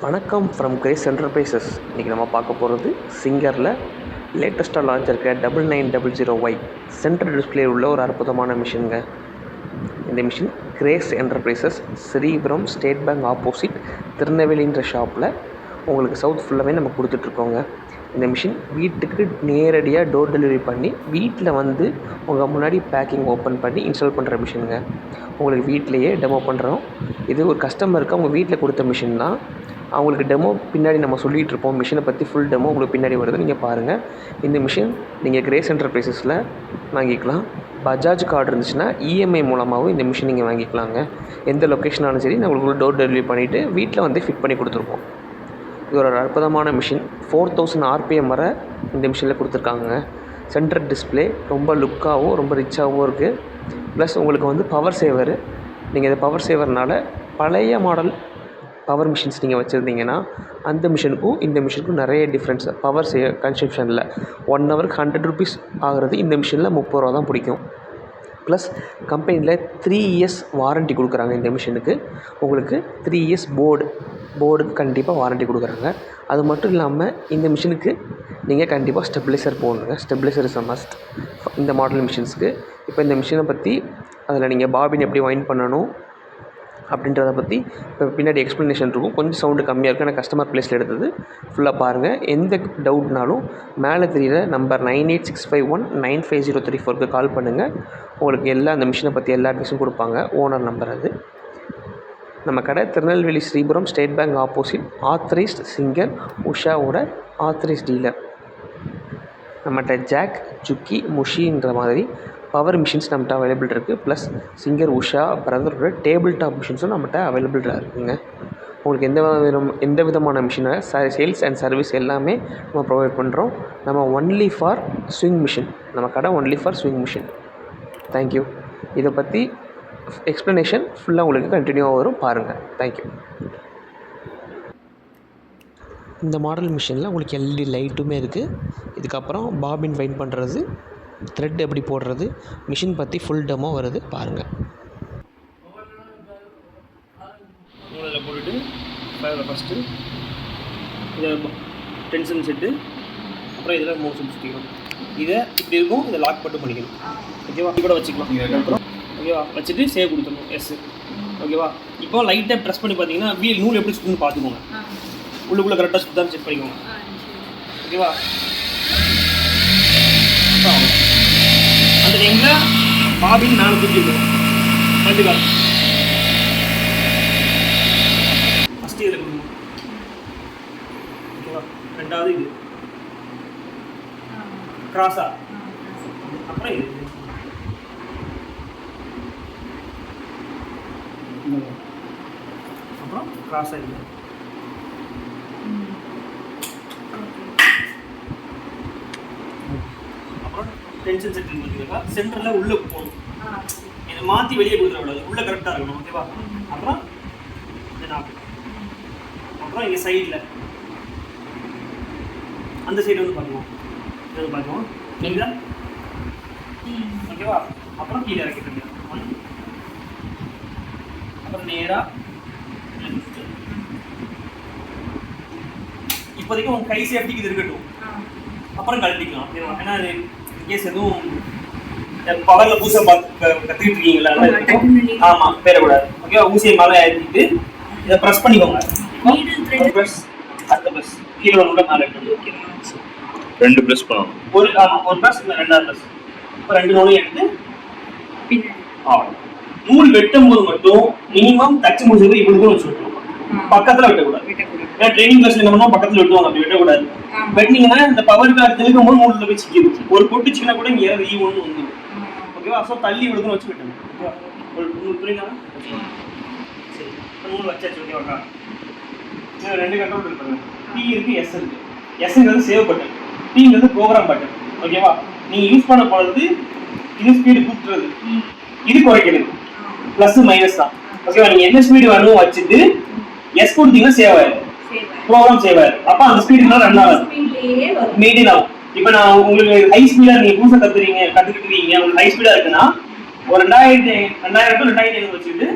வணக்கம் from grace enterprises. இன்றைக்கி நம்ம பார்க்க போகிறது சிங்கரில் லேட்டஸ்ட்டாக லான்ச் இருக்க 9900Y சென்ட்ரல் டிஸ்பிளே உள்ள ஒரு அற்புதமான மிஷினுங்க. இந்த machine Grace enterprises Sripuram state bank opposite திருநெல்வேலின்ற ஷாப்பில் உங்களுக்கு சவுத் ஃபுல்லாகவே நம்ம கொடுத்துட்ருக்கோங்க. இந்த மிஷின் வீட்டுக்கு நேரடியாக டோர் டெலிவரி பண்ணி வீட்டில் வந்து உங்கள் முன்னாடி பேக்கிங் ஓப்பன் பண்ணி இன்ஸ்டால் பண்ணுற மிஷினுங்க. உங்களுக்கு வீட்டிலையே டெமோ பண்ணுறோம். இது ஒரு கஸ்டமருக்கு அவங்க வீட்டில் கொடுத்த மிஷின் தான். அவங்களுக்கு டெமோ பின்னாடி நம்ம சொல்லிகிட்டு இருப்போம். மிஷினை பற்றி ஃபுல் டெமோ உங்களுக்கு பின்னாடி வருது, நீங்கள் பாருங்கள். இந்த மிஷின் நீங்கள் கிரேஸ் என்டர்பிரைசஸில் வாங்கிக்கலாம். பஜாஜ் கார்டு இருந்துச்சுன்னா இஎம்ஐ மூலமாகவும் இந்த மிஷின் நீங்கள் வாங்கிக்கலாங்க. எந்த லொக்கேஷனாலும் சரி நான் உங்களுக்கு டோர் டெலிவரி பண்ணிவிட்டு வீட்டில் வந்து ஃபிட் பண்ணி கொடுத்துருப்போம். இது ஒரு அற்புதமான மிஷின். 4000 RPM வரை இந்த மிஷினில் கொடுத்துருக்காங்க. சென்டர் டிஸ்பிளே ரொம்ப லுக்காகவும் ரொம்ப ரிச்சாகவும் இருக்குது. ப்ளஸ் உங்களுக்கு வந்து பவர் சேவரு. நீங்கள் இந்த பவர் சேவர்னால் பழைய மாடல் பவர் மிஷின்ஸ் நீங்கள் வச்சுருந்தீங்கன்னா அந்த மிஷினுக்கும் இந்த மிஷினுக்கும் நிறைய டிஃப்ரென்ஸ். பவர் கன்சம்ஷனில் 1 ஹவருக்கு 100 ருபீஸ் ஆகிறது இந்த மிஷினில் 30 ரூபா தான் பிடிக்கும். ப்ளஸ் கம்பெனியில் 3 இயர்ஸ் வாரண்ட்டி கொடுக்குறாங்க. இந்த மிஷினுக்கு உங்களுக்கு 3 இயர்ஸ் போர்டுக்கு கண்டிப்பாக வாரண்ட்டி கொடுக்குறாங்க. அது மட்டும் இல்லாமல் இந்த மிஷினுக்கு நீங்கள் கண்டிப்பாக ஸ்டெபிலைசர் போடணுங்க. ஸ்டெபிலைசர் இஸ் அ மஸ்ட் இந்த மாடல் மிஷின்ஸ்க்கு. இப்போ இந்த மிஷினை பற்றி அதில் நீங்கள் பாபின் எப்படி வைண்ட் பண்ணணும் அப்படின்றத பற்றி இப்போ பின்னாடி எக்ஸ்ப்ளனேஷன் இருக்கும். கொஞ்சம் சவுண்டு கம்மியாக இருக்குது. ஆனால் கஸ்டமர் ப்ளேஸில் எடுத்தது ஃபுல்லாக பாருங்கள். எந்த டவுட்னாலும் மேலே தெரியுற நம்பர் 9865195034க்கு கால் பண்ணுங்கள். உங்களுக்கு அந்த மிஷினை பற்றி எல்லா அட்வைஸும் கொடுப்பாங்க. ஓனர் நம்பர் அது. நம்ம கடை Tirunelveli Sripuram state bank opposite. Authorised Singer உஷாவோட ஆத்தரைஸ்ட் டீலர். நம்மகிட்ட ஜாக், ஜுக்கி, முஷின்ற மாதிரி பவர் மிஷின்ஸ் நம்மகிட்ட அவைலபிள் இருக்குது. ப்ளஸ் சிங்கர் உஷா பிரதரோட டேபிள் டாப் மிஷின்ஸும் நம்மகிட்ட அவைலபிளாக இருக்குதுங்க. உங்களுக்கு எந்த விதமான மிஷினை சேல்ஸ் அண்ட் சர்வீஸ் எல்லாமே நம்ம ப்ரொவைட் பண்ணுறோம். நம்ம ஒன்லி ஃபார் ஸ்விங் மிஷின். நம்ம கடை only for swing machine. Thank you. இதை பற்றி எக்ஸ்ப்ளனேஷன் ஃபுல்லாக உங்களுக்கு கண்டினியூவாக வரும், பாருங்கள். தேங்க்யூ. இந்த மாடல் மிஷினில் உங்களுக்கு எல்இடி லைட்டுமே இருக்குது. இதுக்கப்புறம் பாபின் வைண்ட் பண்ணுறது, த்ரெட் எப்படி போடுறது, மிஷின் பற்றி ஃபுல் டெமோ வருது, பாருங்கள். மூலையில் போட்டுட்டு ஃபஸ்ட்டு இதை டென்ஷன் செட்டு, அப்புறம் இதில் மோஷன் சுற்றிக்கணும். இதை இப்படி இருக்கும், இதை லாக் மட்டும் பண்ணிக்கணும். ஓகேவா? கூட வச்சுக்கலாம். அப்புறம் ஓகேவா வச்சுட்டு சேவ் கொடுத்துடணும். எஸ். ஓகேவா? இப்போ லைட்டாக ப்ரெஸ் பண்ணி பார்த்தீங்கன்னா வீல் நூல் எப்படி சுற்றுன்னு பார்த்துக்கோங்க. உள்ளுக்குள்ளே கரெக்டாக சுத்தான்னு செக் பண்ணிக்கோங்க. ஓகேவா? அந்த டைமில் பாபின் மேலே தூக்கிடணும். ரெண்டு கால் ஃபஸ்ட்டு இதில் கொடுக்கணும். ஓகேவா? ரெண்டாவது இது கிராஸா, அப்புறம் இது அப்புறம் கிராஸாக இது. அப்புறம் டென்ஷன் செட் பார்த்தீங்கன்னா சென்டரில் உள்ளே போகணும். இதை மாற்றி வெளியே கொடுத்துடக்கூடாது, உள்ளே கரெக்டாக இருக்கணும். ஓகேவா? அப்புறம் இந்த நாக்கு, அப்புறம் இங்கே சைடில் அந்த சைடு வந்து பார்த்துக்குவோம். இது பார்த்துக்குவோம். நீங்கள் ஓகேவா? அப்புறம் கீழே இறக்கிட்டு அப்புறம் நேராக இப்போதைக்கு உங்கள் கை சேஃப்டிக்கு இது இருக்கட்டும். அப்புறம் கழட்டிக்கலாம். ஏன்னா கேஸ் எதுவும் பவரில் பூசை கற்றுக்கிட்டு இருக்கீங்களா? ஆமாம், பேரக்கூடாது. ஓகேவா? ஊசியை மேலே ஏற்றிட்டு இதை ப்ரெஸ் பண்ணிக்கோங்க. ப்ரெஸ், அடுத்த ப்ரெஸ் கீழே கூட மேலே எடுத்து 2 ப்ரெஸ் பண்ணணும். ஒரு ப்ரெஸ் இல்லை, 2வது ப்ரெஸ். இப்போ 2 நூலையும் எடுத்து நூல் வெட்டும் போது மட்டும் மினிமம் தச்சு முடிச்சது இவ்வளவு வச்சு விட்டுருவோம். பக்கத்தில் வெட்டக்கூடாது. ஏன்னா ட்ரைனிங் கிளாஸ்ல என்ன பண்ணுவோம், பக்கத்தில் வெட்டுவாங்க. அப்படி வெட்டக்கூடாது. வெட்டினீங்கன்னா இந்த பவர் கார்டு தெளிக்கும் போது நூலில் போய் சிக்கிடுச்சு. ஒரு பொட்டுச்சுன்னா கூட இங்கே ஏதாவது ஒன்று வந்துடும். ஓகேவா? ஸோ தள்ளி விடுதுன்னு வச்சு விட்டணும். ஒரு நூல் புரியுதா? சரி, இப்போ நூல் வச்சாச்சு. ஓகேவாக்கா? 2 கண்ட்ரோல் இருப்பாங்க. P இருக்குது, S இருக்குது. Sங்கிறது சேவ் பட்டன், Pங்கிறது ப்ரோக்ராம் பட்டன். ஓகேவா? நீங்கள் யூஸ் பண்ண போகிறது இது ஸ்பீடு கூட்டுறது, இது குறைக்கிறது. ப்ளஸ் மைனஸ் தான். ஓகேவா? நீங்கள் என்ன ஸ்பீடு வேணும் வச்சுட்டு எஸ் கொடுத்தீங்கன்னா சேவ் ஆயிடும், ப்ரோக்ராம் சேவ் ஆயிடும். அப்போ அந்த ஸ்பீடுலாம் ரன் ஆகும், மெயின்டைன் ஆகும். இப்போ நான் உங்களுக்கு ஹை ஸ்பீடாக நீங்கள் புதுசாக கற்றுக்கிட்டு இருக்கீங்க, உங்களுக்கு ஹை ஸ்பீடாக இருக்குன்னா ஒரு 2000 to 2500 வச்சுட்டு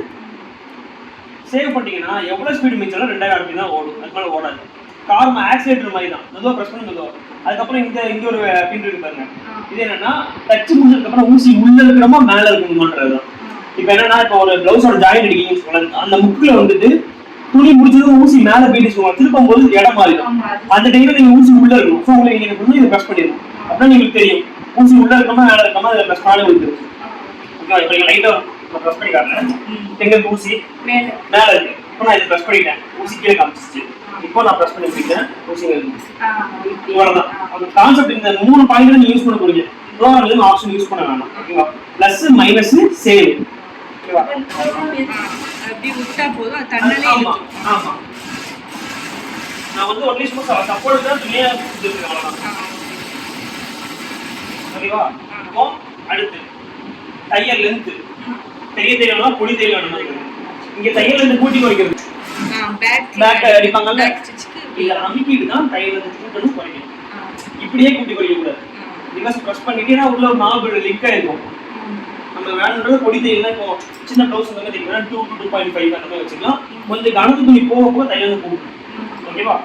சேவ் பண்ணிட்டீங்கன்னா எவ்வளவு ஸ்பீடு மிச்சம் 2000 RPM தான் ஓடும், அதுக்கு மேல ஓடாது. கார் ஆக்சிலேட்டர் மாதிரி தான், மெதுவா பிரஸ் பண்ணி மெதுவா. அதுக்கப்புறம் இங்க ஒரு பின் இருக்கு பாருங்க, இது என்னன்னா டச் முடிஞ்சதுக்கு அப்புறம் ஊசி உள்ள இருக்கணுமா மேல இருக்கணுமான்றதுதான். இப்போ என்னன்னா இப்போ ஒரு பிளவுஸோட ஜாயின் அடிக்கீங்கன்னு சொல்லுங்க, அந்த முக்குல வந்துட்டு துணி முடிச்சதும் ஊசி மேல போயிட்டு சொல்லுவாங்க, திருப்பும் போது இடம் மாறிடும். அந்த டைம்ல நீங்க ஊசி உள்ள இருக்கும், ஸோ உங்களுக்கு நீங்க வந்து இதை பிரஸ் பண்ணிடணும். அப்படின்னா உங்களுக்கு தெரியும் ஊசி உள்ள இருக்கமா மேல இருக்கமா, இதை பிரஸ் பண்ணி விட்டுருச்சு. ஓகே, இப்போ நீங்க லைட்டா பிரஸ் பண்ணி காட்டுறேன். எங்க ஊசி மேல இருக்கு, இப்போ நான் இதை பிரஸ் பண்ணிட்டேன், ஊசி கீழே காமிச்சிச்சு. இப்போ நான் பிரஸ் பண்ணி விட்டேன், ஊசி இருக்கு. இவ்வளவுதான் அந்த கான்செப்ட். இந்த 3 பாயிண்ட் நீங்க யூஸ் பண்ண போறீங்க. ப்ரோக்ராம்ல ஆப்ஷன் யூஸ் பண்ண வேணாம். ஓகேவா? Plus minus save. ஓகேவா? அப்படி விட்டா போதும், அது தன்னாலே ஆமா ஆமா. நான் வந்து ஒன்லி சும்மா சப்போர்ட் தான் துணியா கொடுத்துருக்கேன், அவ்வளவுதான். ஓகேவா? இப்போ அடுத்து தையல் லென்த். பெரிய தையல் வேணுமா பொடி தையல் வேணுமா? இங்க தையல் லென்த் கூட்டி வைக்கிறது. பேக் அடிப்பாங்கல்ல, இத அமுக்கிட்டு தான் தையல் லென்த் கூட்டணும் குறைக்கணும். இப்படியே கூட்டி வைக்க கூடாது. ரிவர்ஸ் பிரஸ் பண்ணிட்டீங்கன்னா உள்ள ஒரு 4 லிங்க் ஆயிருக்கும். நம்ம வேணுன்றது பொடி தையல்னா இப்போ சின்ன ப்ளவுஸ் வந்து தைக்கலாம் 2 to 2.5 அந்த மாதிரி வச்சுக்கலாம். கொஞ்சம் கணக்கு துணி போக போக தையல் கூடும். ஓகேவா?